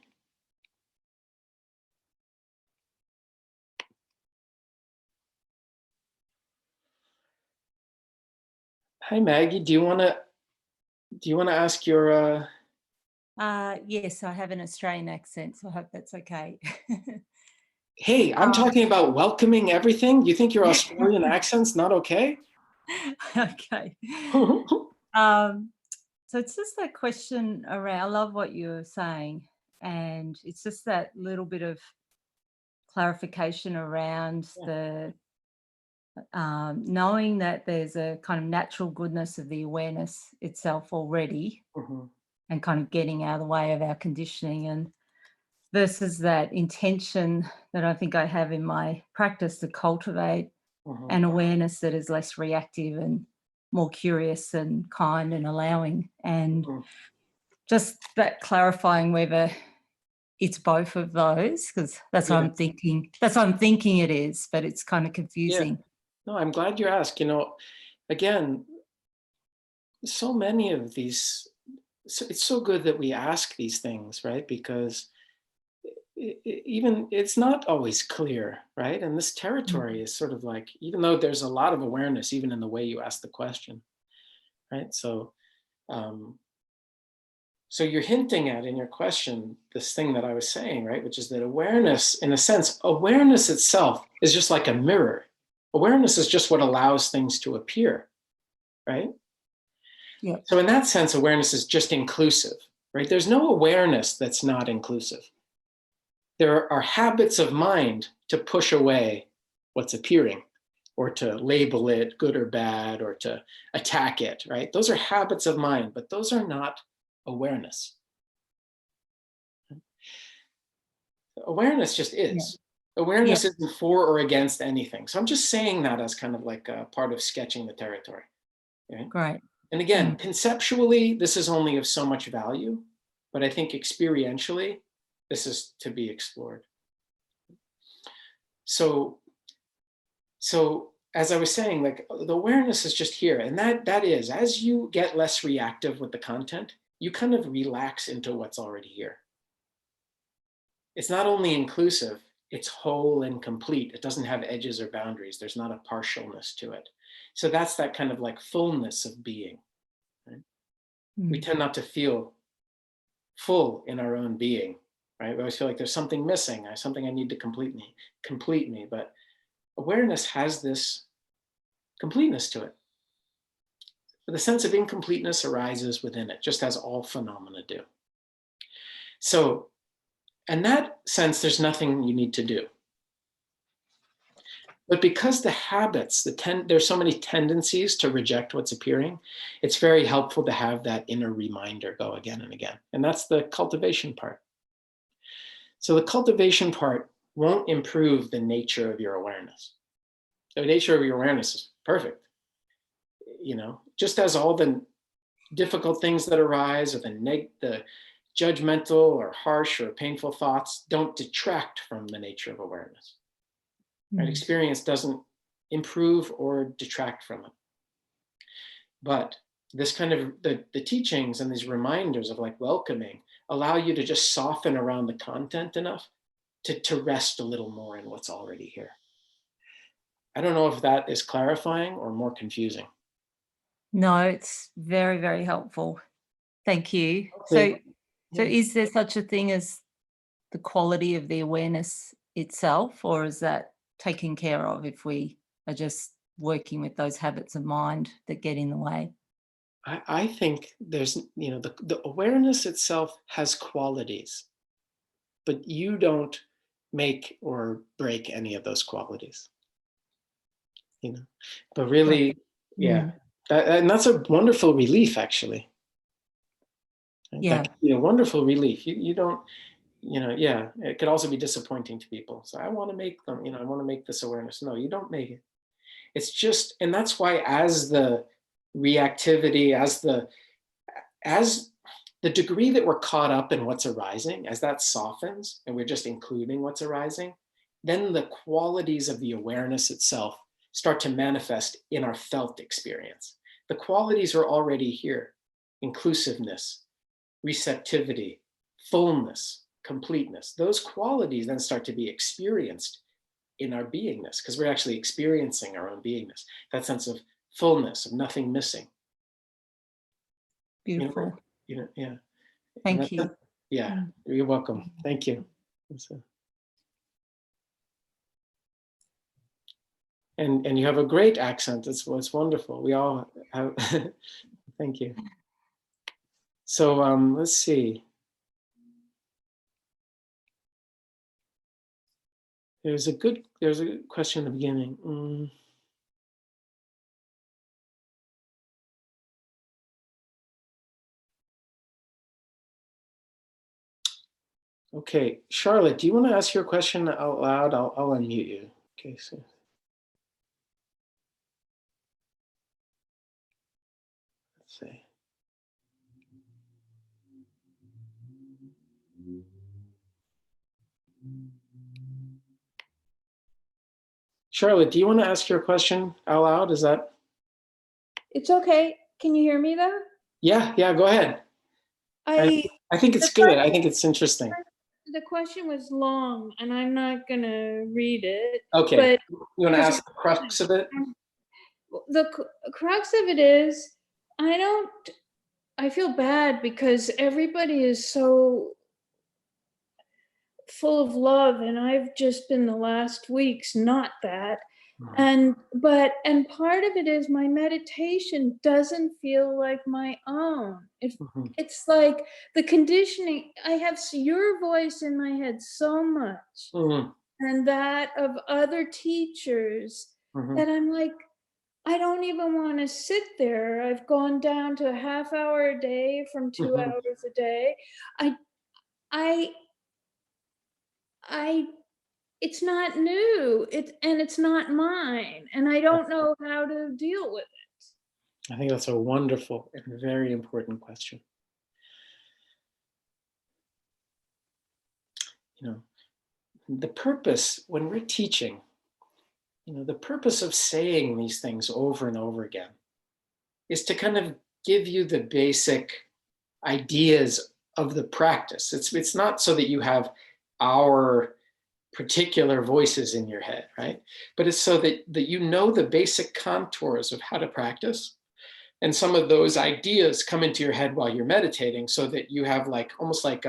Hi, Maggie. Do you want to ask your? Yes, I have an Australian accent, so I hope that's okay. Hey, I'm talking about welcoming everything. You think your Australian accent's not okay? Okay. So it's just that question around, I love what you're saying, and it's just that little bit of clarification around the knowing that there's a kind of natural goodness of the awareness itself already, and kind of getting out of the way of our conditioning, and versus that intention that I think I have in my practice to cultivate an awareness that is less reactive and more curious and kind and allowing, and just that clarifying whether it's both of those, because that's what I'm thinking. That's what I'm thinking it is, but it's kind of confusing. No, I'm glad you asked. You know, again, so many of these, it's so good that we ask these things, right? Because even it's not always clear, right? And this territory is sort of like, even though there's a lot of awareness, even in the way you ask the question, right? So, so you're hinting at in your question this thing that I was saying, right? Which is that awareness, in a sense, awareness itself is just like a mirror. Awareness is just what allows things to appear, right? Yeah. So in that sense, awareness is just inclusive, right? There's no awareness that's not inclusive. There are habits of mind to push away what's appearing, or to label it good or bad, or to attack it, right? Those are habits of mind, but those are not awareness. Awareness just is. Awareness isn't for or against anything. So I'm just saying that as kind of like a part of sketching the territory. Right? Great. And again, conceptually, this is only of so much value, but I think experientially, this is to be explored. So as I was saying, like the awareness is just here. And that is, as you get less reactive with the content, you kind of relax into what's already here. It's not only inclusive, it's whole and complete. It doesn't have edges or boundaries. There's not a partialness to it. So that's that kind of like fullness of being. Right? We tend not to feel full in our own being, right? We always feel like there's something missing, something I need to complete me. But awareness has this completeness to it. But the sense of incompleteness arises within it, just as all phenomena do. So in that sense, there's nothing you need to do. But because the habits, there's so many tendencies to reject what's appearing, it's very helpful to have that inner reminder go again and again. And that's the cultivation part. So the cultivation part won't improve the nature of your awareness. The nature of your awareness is perfect. You know, just as all the difficult things that arise, or the judgmental or harsh or painful thoughts don't detract from the nature of awareness. Right? Experience doesn't improve or detract from it. But this kind of, the teachings and these reminders of like welcoming allow you to just soften around the content enough to rest a little more in what's already here. I don't know if that is clarifying or more confusing. No, it's very, very helpful. Thank you. Okay. So is there such a thing as the quality of the awareness itself, or is that taken care of if we are just working with those habits of mind that get in the way? I think there's, you know, the awareness itself has qualities, but you don't make or break any of those qualities. You know, but really, and that's a wonderful relief, actually. Yeah. That could be a wonderful relief. You don't, you know, it could also be disappointing to people. So I want to make them, you know, I want to make this awareness. No, you don't make it. It's just, and that's why as the reactivity, as the degree that we're caught up in what's arising, as that softens and we're just including what's arising, then the qualities of the awareness itself start to manifest in our felt experience. The qualities are already here: inclusiveness, receptivity, fullness, completeness. Those qualities then start to be experienced in our beingness, because we're actually experiencing our own beingness, that sense of fullness, of nothing missing. Beautiful. Yeah. Thank you. Yeah, you're welcome. Thank you. And you have a great accent. It's wonderful. We all have. Thank you. So let's see. There's a question in the beginning. Okay, Charlotte, do you want to ask your question out loud? I'll unmute you. Okay, so. Let's see. Charlotte, do you want to ask your question out loud? Is that? It's okay. Can you hear me though? Yeah, go ahead. I think it's good. I think it's interesting. The question was long and I'm not gonna read it. Okay, but you want to ask the crux of it? The crux of it is, I feel bad because everybody is so full of love and I've just been the last weeks not that. And part of it is my meditation doesn't feel like my own. It's like the conditioning. I have your voice in my head so much, and that of other teachers, that I'm like, I don't even want to sit there. I've gone down to a half hour a day from 2 hours a day. It's not new, it's not mine, and I don't know how to deal with it. I think that's a wonderful and very important question. The purpose when we're teaching, the purpose of saying these things over and over again is to kind of give you the basic ideas of the practice. It's not so that you have our particular voices in your head, right? But it's so that you know the basic contours of how to practice. And some of those ideas come into your head while you're meditating, so that you have almost like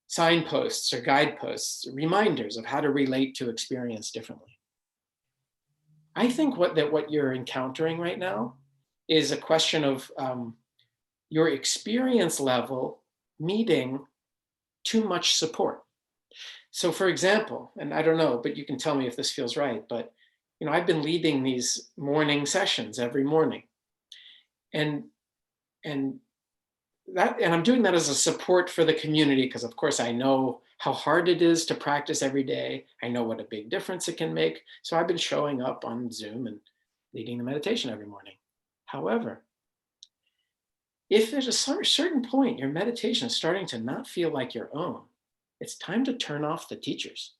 signposts or guideposts, reminders of how to relate to experience differently. I think what you're encountering right now is a question of your experience level meeting too much support. So for example, and I don't know, but you can tell me if this feels right, but I've been leading these morning sessions every morning. And I'm doing that as a support for the community, because of course I know how hard it is to practice every day. I know what a big difference it can make. So I've been showing up on Zoom and leading the meditation every morning. However, if at a certain point your meditation is starting to not feel like your own, it's time to turn off the teachers,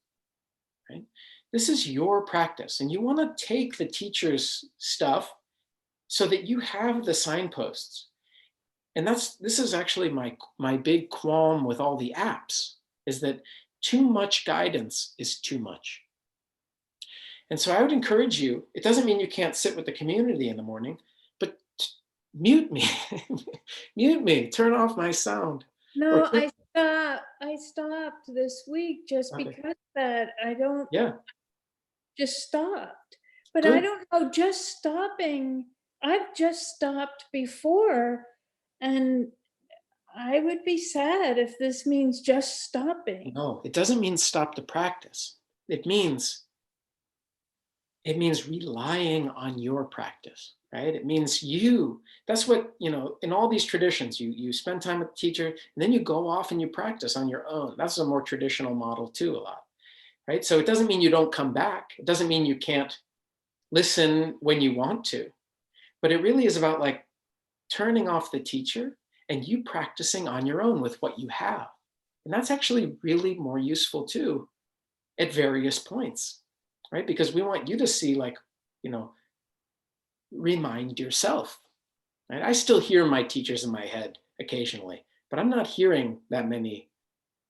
right? This is your practice, and you want to take the teacher's stuff so that you have the signposts. And this is actually my big qualm with all the apps, is that too much guidance is too much. And so I would encourage you, it doesn't mean you can't sit with the community in the morning, but mute me, mute me, turn off my sound. No, I stopped this week just because that I don't. Yeah. Just stopped. But Good. I don't know, just stopping. I've just stopped before, and I would be sad if this means just stopping. No, it doesn't mean stop the practice. It means relying on your practice, right? It means that's what, in all these traditions, you spend time with the teacher, and then you go off and you practice on your own. That's a more traditional model too, a lot, right? So it doesn't mean you don't come back. It doesn't mean you can't listen when you want to, but it really is about turning off the teacher and you practicing on your own with what you have. And that's actually really more useful too at various points, right? Because we want you to see, remind yourself, right? I still hear my teachers in my head occasionally, but I'm not hearing that many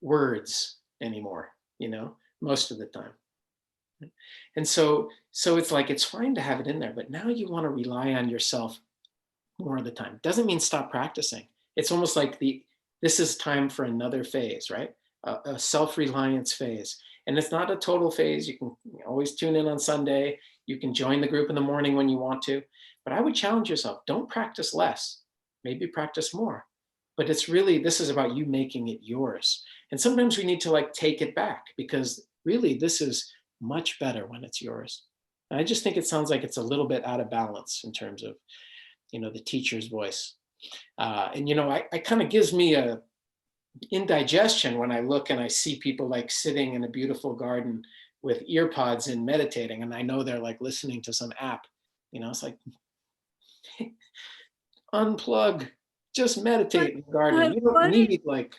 words anymore, you know, most of the time. And so it's like, it's fine to have it in there, but now you want to rely on yourself more of the time. Doesn't mean stop practicing. It's almost like this is time for another phase, right? A self-reliance phase. And it's not a total phase. You can always tune in on Sunday. You can join the group in the morning when you want to. But I would challenge yourself, don't practice less. Maybe practice more. But it's really, this is about you making it yours. And sometimes we need to like take it back, because really this is much better when it's yours. And I just think it sounds like it's a little bit out of balance in terms of, you know, the teacher's voice. And, you know, I kind of gives me a indigestion when I look and I see people like sitting in a beautiful garden with ear pods and meditating. And I know they're like listening to some app, you know, it's like, unplug, just meditate in the garden. You don't need like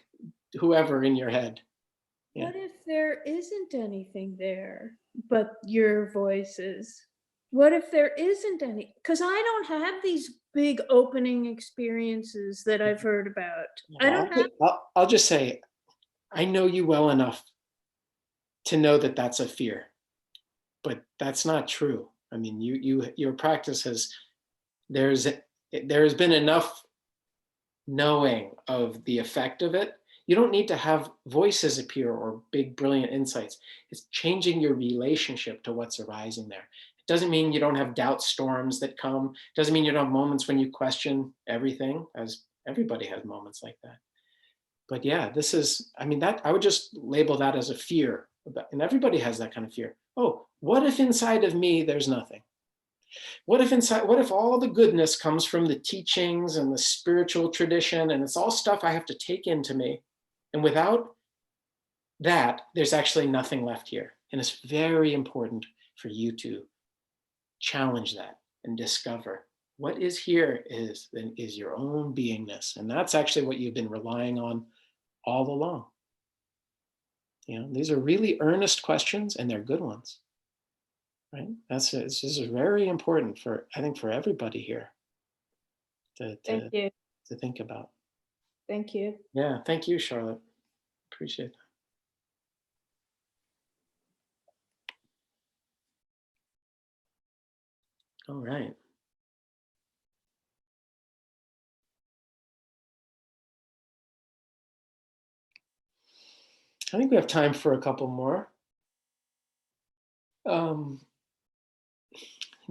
whoever in your head. Yeah. What if there isn't anything there but your voices? What if there isn't any? Because I don't have these big opening experiences that I've heard about. I don't have. I'll just say, I know you well enough to know that that's a fear, but that's not true. I mean, your practice has, there has been enough knowing of the effect of it. You don't need to have voices appear or big, brilliant insights. It's changing your relationship to what's arising there. It doesn't mean you don't have doubt storms that come. It doesn't mean you don't have moments when you question everything, as everybody has moments like that. But yeah, this is, I mean, that I would just label that as a fear. And everybody has that kind of fear. Oh, what if inside of me there's nothing? What if all the goodness comes from the teachings and the spiritual tradition, and it's all stuff I have to take into me? And without that, there's actually nothing left here. And it's very important for you to challenge that and discover what is here is your own beingness. And that's actually what you've been relying on all along. You know, these are really earnest questions, and they're good ones. Right? This is very important for, I think, for everybody here to think about. Thank you. Yeah, thank you, Charlotte. Appreciate that. All right. I think we have time for a couple more.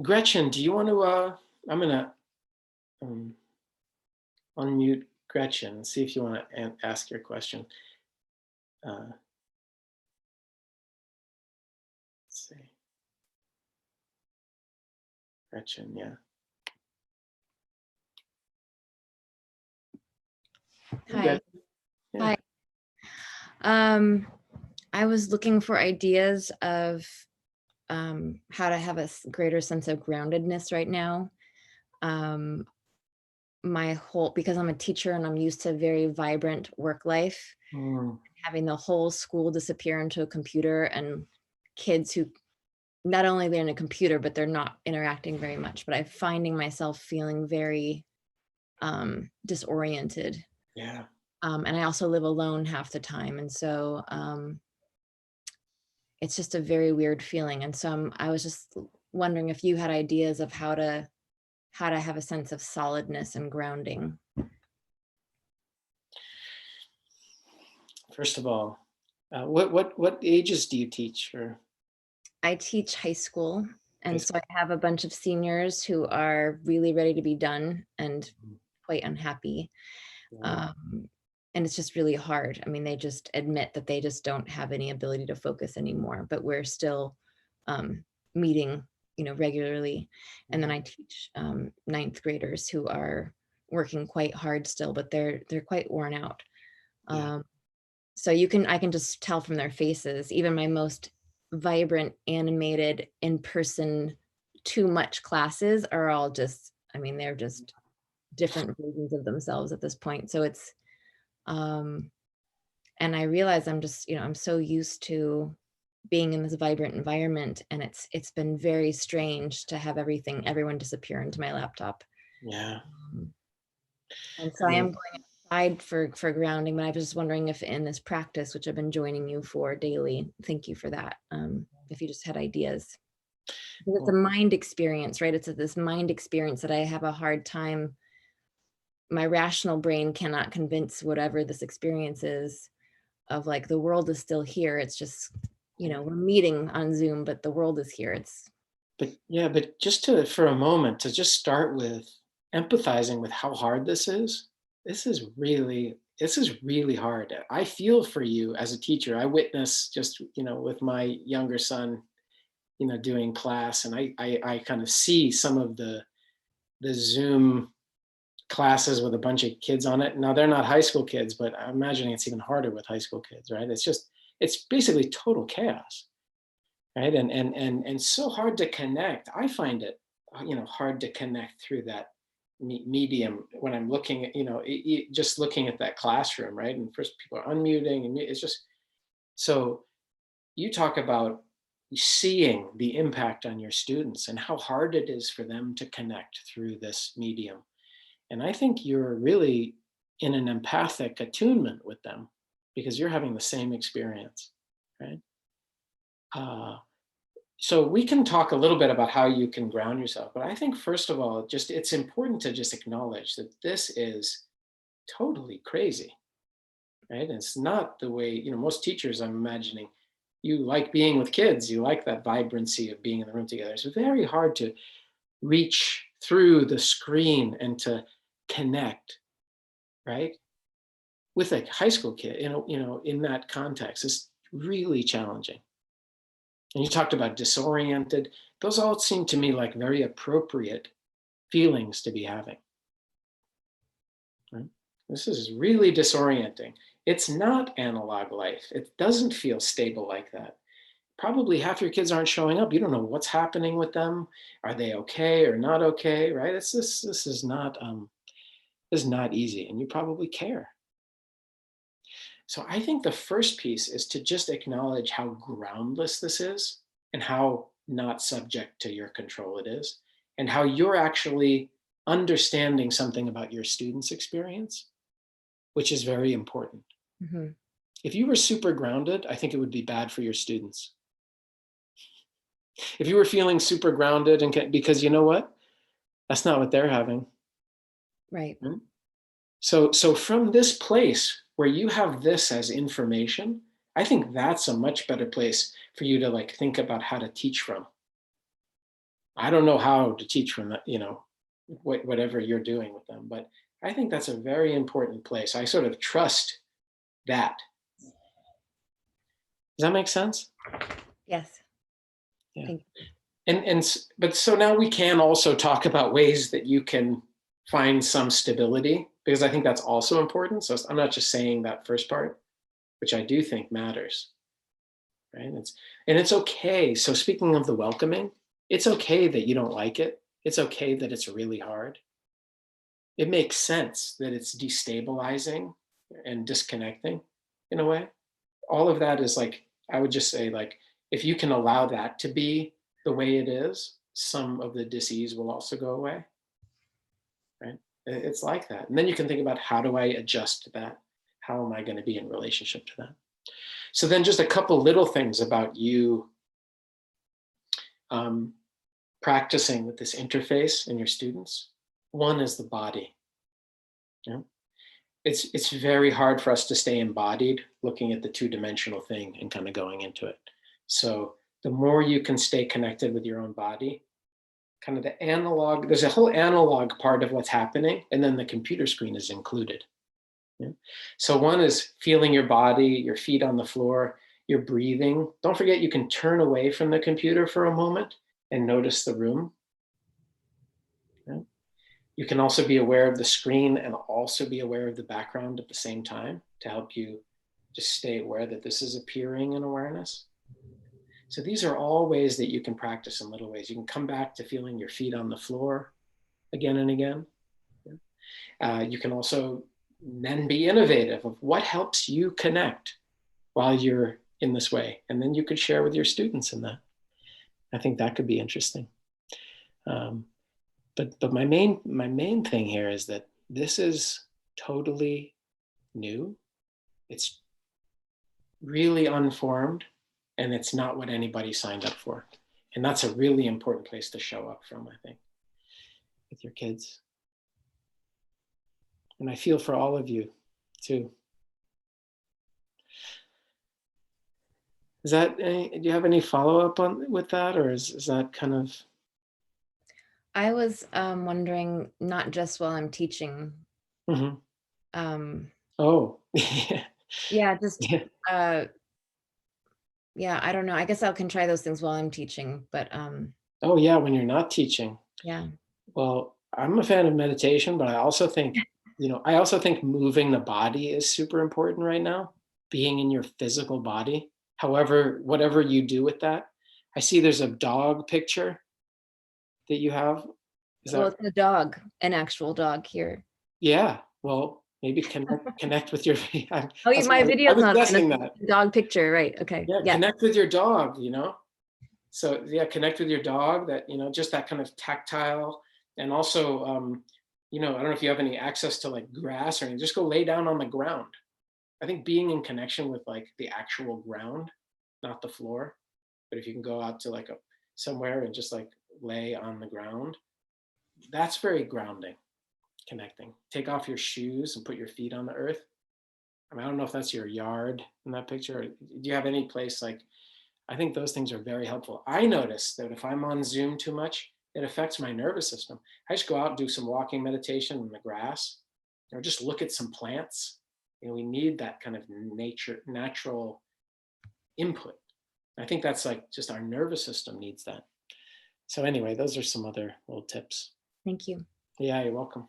Gretchen, do you want to, I'm going to unmute Gretchen and see if you want to ask your question. Let's see. Gretchen, yeah. Hi. Yeah. Hi. I was looking for ideas of how to have a greater sense of groundedness right now. Because I'm a teacher and I'm used to very vibrant work life, having the whole school disappear into a computer, and kids who not only they're in a computer, but they're not interacting very much, but I'm finding myself feeling very disoriented. Yeah. And I also live alone half the time. And so it's just a very weird feeling. And so I was just wondering if you had ideas of how to have a sense of solidness and grounding. First of all, what ages do you teach? Or I teach high school. And so I have a bunch of seniors who are really ready to be done and quite unhappy. Yeah. And it's just really hard. I mean, they just admit that they just don't have any ability to focus anymore, but we're still meeting, regularly. And then I teach ninth graders who are working quite hard still, but they're quite worn out. Yeah. So I can just tell from their faces. Even my most vibrant, animated, in-person, too much classes are all just, I mean, they're just different versions of themselves at this point. So it's, and I realize I'm just, I'm so used to being in this vibrant environment, and it's been very strange to have everyone disappear into my laptop. Yeah. And so I am going aside for grounding, but I was just wondering if in this practice, which I've been joining you for daily, thank you for that. If you just had ideas. Because it's a mind experience, right? It's this mind experience that I have a hard time. My rational brain cannot convince whatever this experience is of like the world is still here. It's just, we're meeting on Zoom, but the world is here. But just for a moment, to just start with empathizing with how hard this is. This is really hard. I feel for you as a teacher. I witness just, with my younger son, doing class, and I kind of see some of the Zoom classes with a bunch of kids on it. Now they're not high school kids, but I'm imagining it's even harder with high school kids, right? It's basically total chaos, right? And so hard to connect. I find it, hard to connect through that medium when I'm looking at, just looking at that classroom, right? And first people are unmuting, and it's just, so you talk about seeing the impact on your students and how hard it is for them to connect through this medium. And I think you're really in an empathic attunement with them because you're having the same experience, right? So we can talk a little bit about how you can ground yourself, but I think first of all, it's important to just acknowledge that this is totally crazy, right? And it's not the way, most teachers, I'm imagining, you like being with kids, you like that vibrancy of being in the room together. It's very hard to reach through the screen and to connect, right? With a high school kid, in that context, it's really challenging. And you talked about disoriented. Those all seem to me like very appropriate feelings to be having. Right? This is really disorienting. It's not analog life. It doesn't feel stable like that. Probably half your kids aren't showing up. You don't know what's happening with them. Are they okay or not okay, right? This is not easy, and you probably care. So I think the first piece is to just acknowledge how groundless this is and how not subject to your control it is, and how you're actually understanding something about your students' experience, which is very important. Mm-hmm. If you were super grounded, I think it would be bad for your students. If you were feeling super grounded, because you know what? That's not what they're having. Right. So from this place where you have this as information, I think that's a much better place for you to think about how to teach from. I don't know how to teach from that, whatever you're doing with them, but I think that's a very important place. I sort of trust that. Does that make sense? Yes. Yeah. But so now we can also talk about ways that you can find some stability, because I think that's also important. So I'm not just saying that first part, which I do think matters, right? It's okay. So speaking of the welcoming, it's okay that you don't like it. It's okay that it's really hard. It makes sense that it's destabilizing and disconnecting in a way. All of that is I would just say if you can allow that to be the way it is, some of the dis-ease will also go away, right? It's like that. And then you can think about, how do I adjust to that? How am I going to be in relationship to that? So then just a couple little things about you practicing with this interface and your students. One is the body. Yeah? It's very hard for us to stay embodied looking at the two-dimensional thing and kind of going into it. So the more you can stay connected with your own body, kind of the analog, there's a whole analog part of what's happening, and then the computer screen is included. Yeah? So one is feeling your body, your feet on the floor, your breathing. Don't forget, you can turn away from the computer for a moment and notice the room. Yeah? You can also be aware of the screen and also be aware of the background at the same time to help you just stay aware that this is appearing in awareness. So these are all ways that you can practice in little ways. You can come back to feeling your feet on the floor again and again. You can also then be innovative of what helps you connect while you're in this way. And then you could share with your students in that. I think that could be interesting. But my main thing here is that this is totally new. It's really unformed, and it's not what anybody signed up for. And that's a really important place to show up from, I think, with your kids. And I feel for all of you too. Is that, do you have any follow-up on with that, or is that kind of? I was wondering, not just while I'm teaching. Oh, Yeah, just yeah. yeah, I don't know. I guess I can try those things while I'm teaching, but Oh yeah, when you're not teaching. yeah. Well, I'm a fan of meditation, but I also think, I also think moving the body is super important right now. Being in your physical body, however, whatever you do with that. I see there's a dog picture that you have. Is Well, that? it's a dog, an actual dog here. Yeah. Well, maybe connect with your. Oh, my I video's was not on. guessing It's that. a dog picture, right? Okay. Yeah, Yeah. connect with your dog. So yeah, connect with your dog. That just that kind of tactile, and also, I don't know if you have any access to like grass or anything. Just go lay down on the ground. I think being in connection with like the actual ground, not the floor, but if you can go out to like somewhere and just like lay on the ground, that's very grounding, connecting. Take off your shoes and put your feet on the earth. I mean, I don't know if that's your yard in that picture. Or do you have any place like? I think those things are very helpful. I notice that if I'm on Zoom too much, it affects my nervous system. I just go out and do some walking meditation in the grass, or just look at some plants. We need that kind of natural input. I think that's like just our nervous system needs that. So anyway, those are some other little tips. Thank you. Yeah, you're welcome.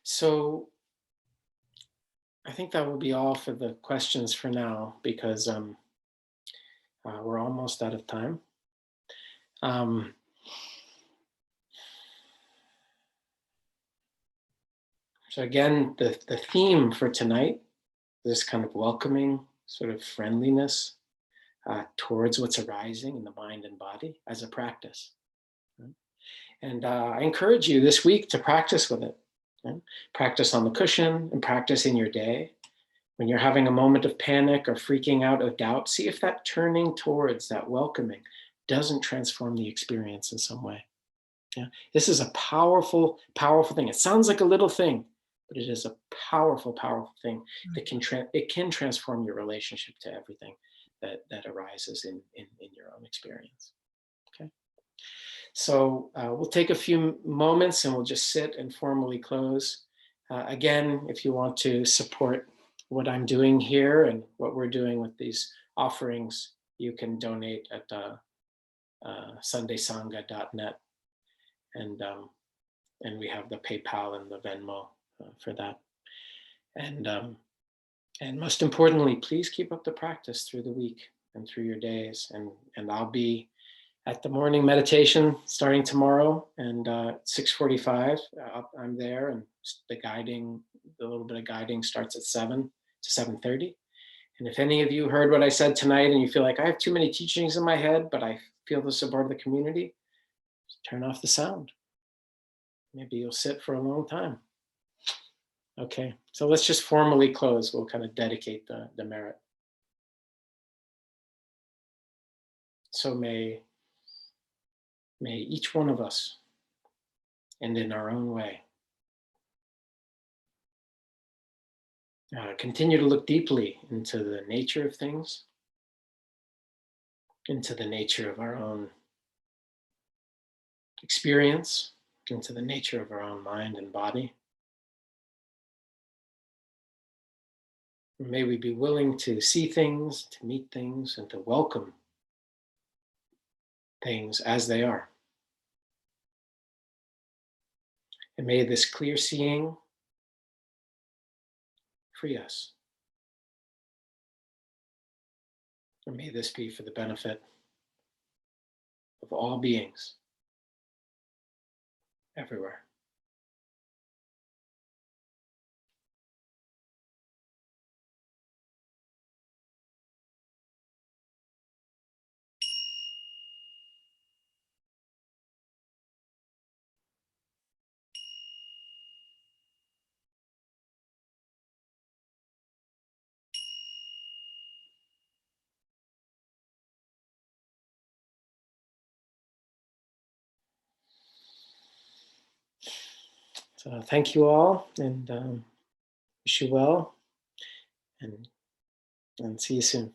So I think that will be all for the questions for now, because we're almost out of time. So again, the theme for tonight, this kind of welcoming sort of friendliness towards what's arising in the mind and body as a practice. Right? And I encourage you this week to practice with it. Right? Practice on the cushion and practice in your day. When you're having a moment of panic or freaking out or doubt, see if that turning towards, that welcoming, doesn't transform the experience in some way. Yeah, this is a powerful, powerful thing. It sounds like a little thing, but it is a powerful, powerful thing that can transform your relationship to everything that arises in your own experience. Okay, so we'll take a few moments and we'll just sit and formally close. Again, if you want to support what I'm doing here and what we're doing with these offerings, you can donate at sundaysangha.net. And we have the PayPal and the Venmo for that. And most importantly, please keep up the practice through the week and through your days. And I'll be at the morning meditation starting tomorrow, and 6:45 I'm there, and the little bit of guiding starts at 7 to 7:30. And if any of you heard what I said tonight and you feel like I have too many teachings in my head, but I feel the support of the community, turn off the sound. Maybe you'll sit for a long time. Okay, so let's just formally close. We'll kind of dedicate the merit. So may each one of us, and in our own way, continue to look deeply into the nature of things, into the nature of our own experience, into the nature of our own mind and body. May we be willing to see things, to meet things, and to welcome things as they are. And may this clear seeing free us. And may this be for the benefit of all beings everywhere. So thank you all, and wish you well, and see you soon.